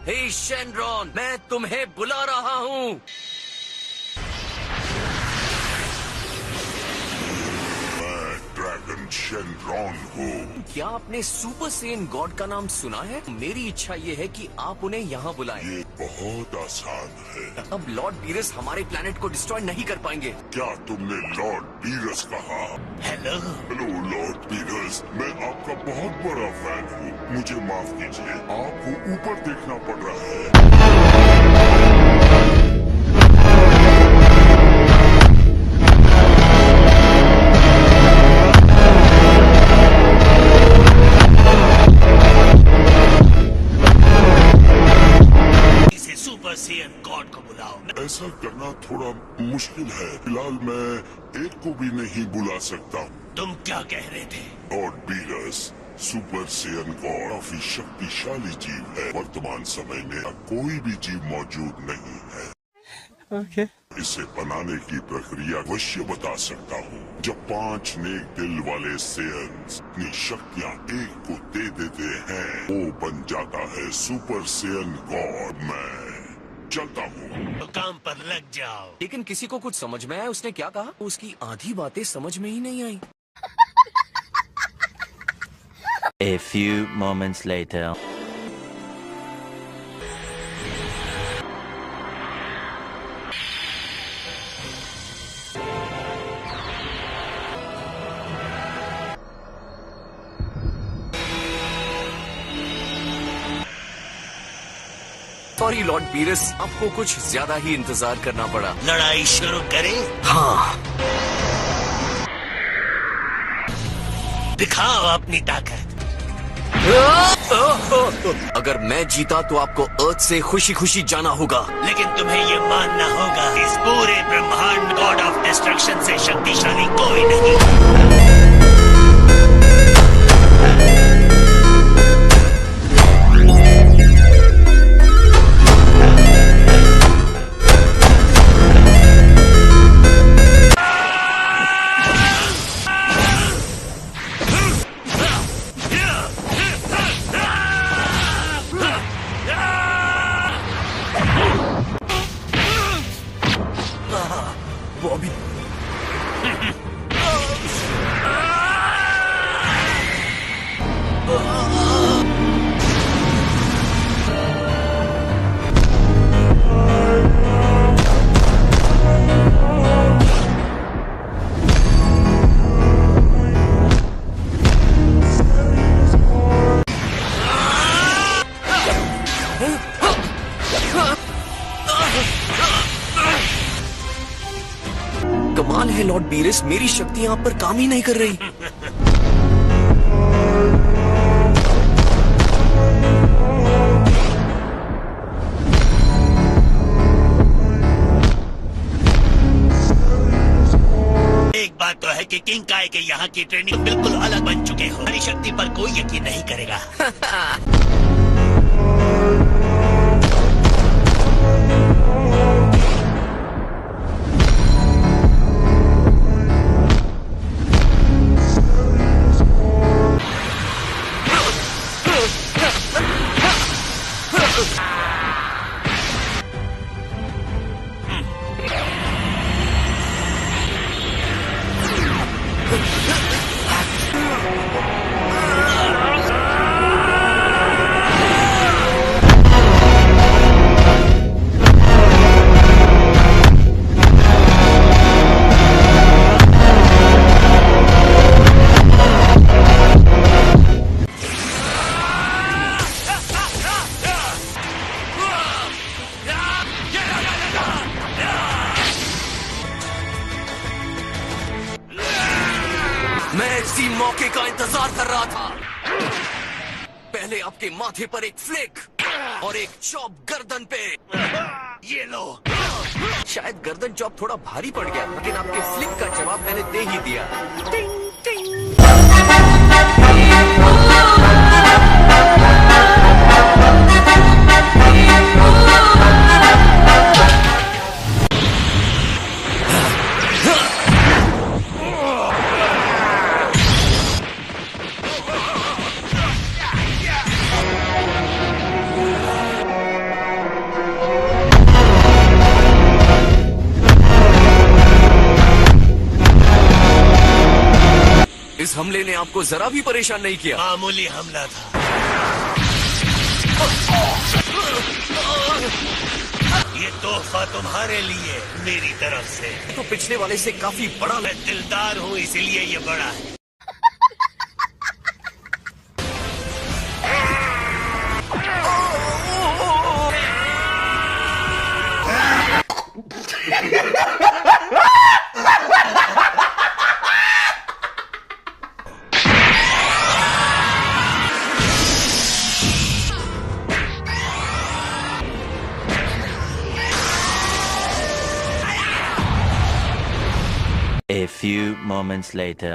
हे Shenron, मैं तुम्हें बुला रहा हूँ। ड्रैगन शेनरॉन हूँ। क्या आपने सुपर सेन गॉड का नाम सुना है? मेरी इच्छा ये है कि आप उन्हें यहाँ बुलाएं। ये बहुत आसान है। अब लॉर्ड बीरस हमारे प्लेनेट को डिस्ट्रॉय नहीं कर पाएंगे। क्या तुमने लॉर्ड बीरस कहा? हेलो लॉर्ड बीरस, मैं आपका बहुत बड़ा फैन हूँ। मुझे माफ कीजिए, आपको ऊपर देखना पड़ रहा है। गॉड को बुलाओ। ऐसा करना थोड़ा मुश्किल है। फिलहाल मैं एक को भी नहीं बुला सकता। तुम क्या कह रहे थे? Lord Beerus, super Saiyan God काफी शक्तिशाली जीव है। वर्तमान समय में कोई भी जीव मौजूद नहीं है। इसे बनाने की प्रक्रिया अवश्य बता सकता हूँ। जब 5 नेक दिल वाले सेयन्स अपनी शक्तियाँ एक को दे देते हैं, वो बन जाता है सुपर सेयन गॉड। मैं चलता हूँ। तो काम पर लग जाओ। लेकिन किसी को कुछ समझ में आया उसने क्या कहा? उसकी आधी बातें समझ में ही नहीं आई। A few moments later. Sorry Lord Beerus, आपको कुछ ज्यादा ही इंतजार करना पड़ा। लड़ाई शुरू करें? हाँ, दिखाओ अपनी ताकत। अगर मैं जीता तो आपको अर्थ से खुशी खुशी जाना होगा। लेकिन तुम्हें ये मानना होगा, इस पूरे ब्रह्मांड गॉड ऑफ डिस्ट्रक्शन से शक्तिशाली कोई नहीं। वो अभी कमाल है लॉर्ड बीरस, मेरी शक्तियां आप पर काम ही नहीं कर रही। एक बात तो है कि किंग काय के यहाँ की ट्रेनिंग बिल्कुल अलग बन चुके हो। हमारी शक्ति पर कोई यकीन नहीं करेगा। मैं इसी मौके का इंतजार कर रहा था। पहले आपके माथे पर एक फ्लिक और एक चॉप गर्दन पे। ये लो। शायद गर्दन चॉप थोड़ा भारी पड़ गया, लेकिन आपके फ्लिक का जवाब मैंने दे ही दिया। टिंग टिंग। इस हमले ने आपको जरा भी परेशान नहीं किया? मामूली हमला था। ये तोहफा तुम्हारे लिए मेरी तरफ से। तो पिछले वाले से काफी बड़ा। मैं दिलदार हूँ इसलिए ये बड़ा है। A few moments later.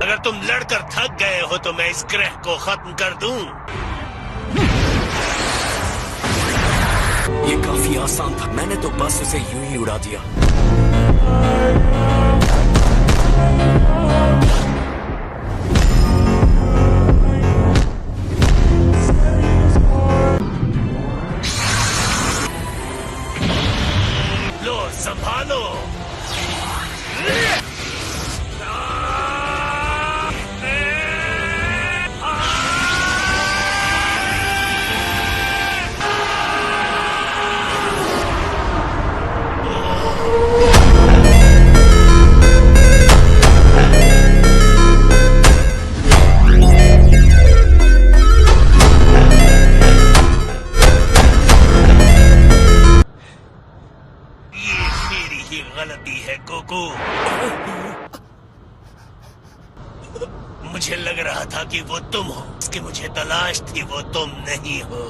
अगर तुम लड़कर थक गए हो तो मैं इस ग्रह को खत्म कर दूं। ये काफी आसान था। मैंने तो बस उसे यूं ही उड़ा दिया। लो संभालो। गलती है कोको। मुझे लग रहा था कि वो तुम हो। इसकी मुझे तलाश थी, वो तुम नहीं हो।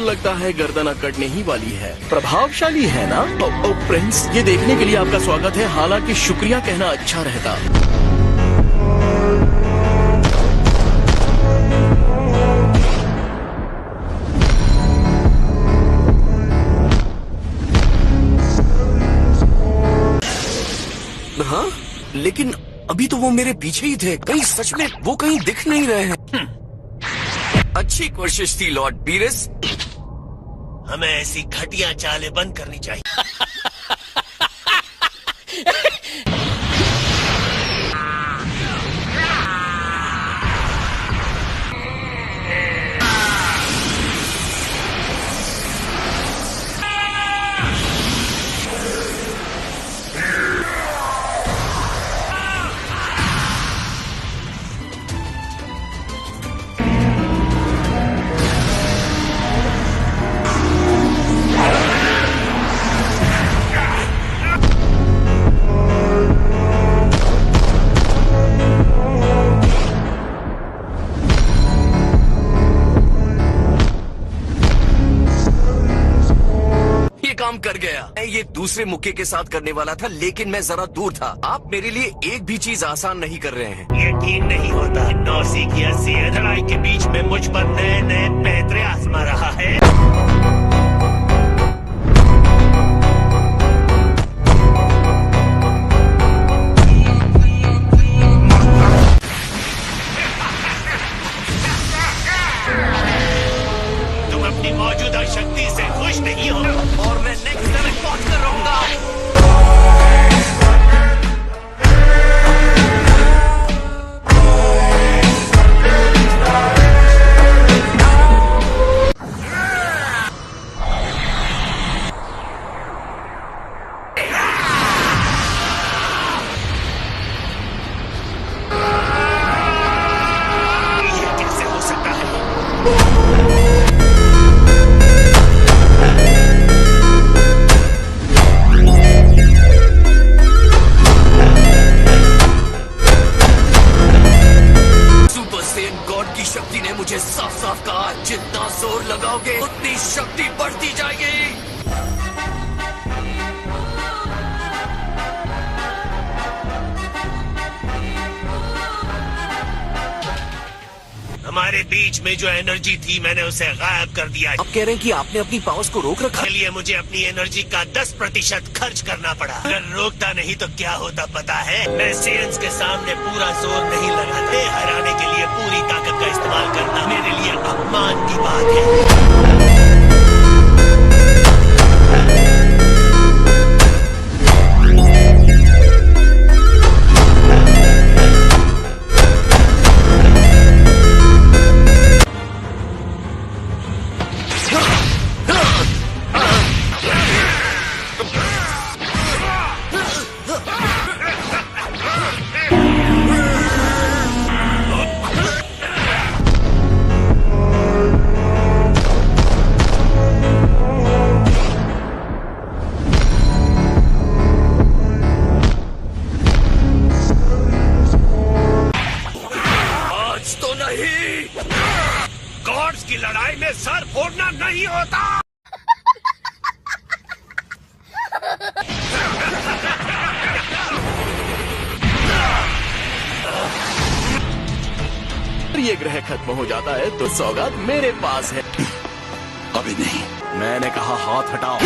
लगता है गर्दन अकड़ने ही वाली है। प्रभावशाली है ना? ओ प्रिंस, ये देखने के लिए आपका स्वागत है। हालांकि शुक्रिया कहना अच्छा रहता। हाँ, लेकिन अभी तो वो मेरे पीछे ही थे। कहीं सच में वो कहीं दिख नहीं रहे हैं। अच्छी कोशिश थी लॉर्ड बीरस। हमें ऐसी घटिया चालें बंद करनी चाहिए। काम कर गया। मैं ये दूसरे मुक्के के साथ करने वाला था, लेकिन मैं जरा दूर था। आप मेरे लिए एक भी चीज आसान नहीं कर रहे हैं। यकीन नहीं होता। नौसिखिया से लड़ाई के बीच में मुझ पर नए नए पैतरे आजमा रहा है। तुम अपनी मौजूदा शक्ति से खुश नहीं हो और मैं नेक्स्ट लेवल पहुंच कर रहूंगा। ये कैसे हो सकता है? गॉड की शक्ति ने मुझे साफ साफ कहा, जितना जोर लगाओगे उतनी शक्ति बढ़ती जाएगी। हमारे बीच में जो एनर्जी थी मैंने उसे गायब कर दिया। आप कह रहे हैं कि आपने अपनी पावर्स को रोक रखा? इसके लिए मुझे अपनी एनर्जी का 10% खर्च करना पड़ा। अगर रोकता नहीं तो क्या होता पता है? मैं सेयंस के सामने पूरा जोर नहीं लगाते। हराने के लिए पूरी ताकत का इस्तेमाल करना मेरे लिए अपमान की बात है। गॉड्स की लड़ाई में सर फोड़ना नहीं होता। ये ग्रह खत्म हो जाता है तो सौगात मेरे पास है। अभी नहीं। मैंने कहा हाथ हटाओ।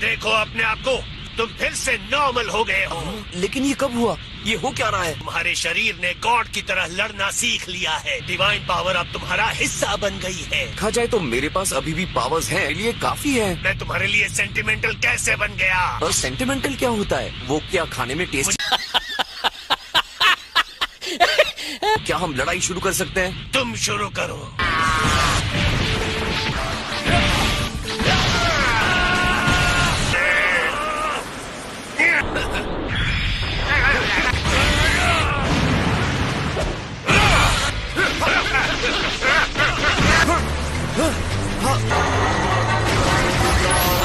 देखो अपने आप को, तुम फिर से नॉर्मल हो गए हो। लेकिन ये कब हुआ? ये हो क्या रहा है? तुम्हारे शरीर ने गॉड की तरह लड़ना सीख लिया है। डिवाइन पावर अब तुम्हारा हिस्सा बन गई है। कहा जाए तो मेरे पास अभी भी पावर्स हैं, ये काफी है। मैं तुम्हारे लिए सेंटिमेंटल कैसे बन गया? और सेंटिमेंटल क्या होता है? वो क्या खाने में टेस्ट? क्या हम लड़ाई शुरू कर सकते हैं? तुम शुरू करो।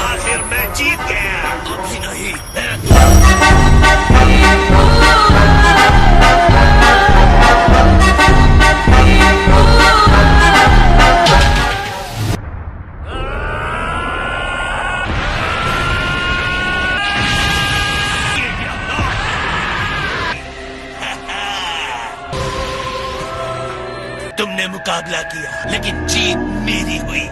आखिर मैं जीत गया। अभी नहीं। तुमने मुकाबला किया लेकिन जीत मेरी हुई।